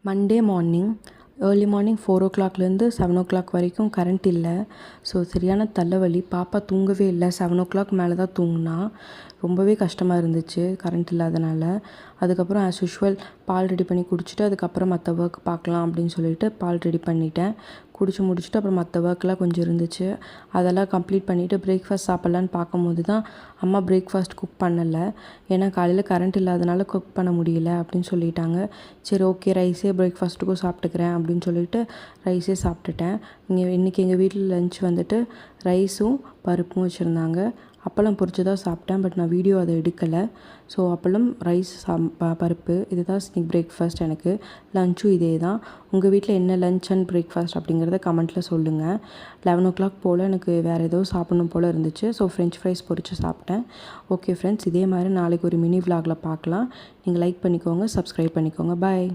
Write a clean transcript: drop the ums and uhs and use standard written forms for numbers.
Monday morning early morning 4 o'clockலேருந்து 7 o'clock வரைக்கும் current இல்லை. So சரியான தலைவலி. பாப்பா தூங்கவே இல்லை. 7 o'clock மேலே தான் தூங்கினா. ரொம்பவே கஷ்டமாக இருந்துச்சு கரண்ட் இல்லாதனால. அதுக்கப்புறம் ஆஸ் யூஷுவல் பால் ரெடி பண்ணி குடிச்சிட்டு அதுக்கப்புறம் மற்ற ஒர்க் பார்க்கலாம் அப்படின்னு சொல்லிட்டு பால் ரெடி பண்ணிட்டேன். குடிச்சு முடிச்சுட்டு அப்புறம் மற்ற ஒர்க்லாம் கொஞ்சம் இருந்துச்சு, அதெல்லாம் கம்ப்ளீட் பண்ணிவிட்டு பிரேக்ஃபாஸ்ட் சாப்பிட்லான்னு பார்க்கும்போது தான் அம்மா பிரேக்ஃபாஸ்ட் குக் பண்ணலை. ஏன்னா காலையில் கரண்ட் இல்லாதனால குக் பண்ண முடியல அப்படின்னு சொல்லிட்டாங்க. சரி ஓகே, ரைஸே பிரேக்ஃபாஸ்ட்டுக்கும் சாப்பிட்டுக்கிறேன் அப்படின்னு சொல்லிட்டு ரைஸே சாப்பிட்டுட்டேன். இன்றைக்கி எங்கள் வீட்டில் லன்ச் வந்துட்டு ரைஸும் பருப்பும் வச்சுருந்தாங்க. அப்பளம் பொரிச்சு தான் சாப்பிட்டேன், பட் நான் வீடியோ அதை எடுக்கலை. ஸோ அப்பளம், ரைஸ், பருப்பு, இது தான் இன்னைக்கு பிரேக்ஃபாஸ்ட். எனக்கு லன்ச்சும் இதே தான். உங்கள் வீட்டில் என்ன லன்ச் அண்ட் பிரேக்ஃபாஸ்ட் அப்படிங்கிறத கமெண்ட்டில் சொல்லுங்கள். 11 o'clock போல் எனக்கு வேறு ஏதோ சாப்பிடணும் போல் இருந்துச்சு. ஸோ ஃப்ரெஞ்ச் ஃப்ரைஸ் பொரித்து சாப்பிட்டேன். ஓகே ஃப்ரெண்ட்ஸ், இதே மாதிரி நாளைக்கு ஒரு மினி விலாகில் பார்க்கலாம். நீங்கள் லைக் பண்ணிக்கோங்க, சப்ஸ்கிரைப் பண்ணிக்கோங்க. பாய்.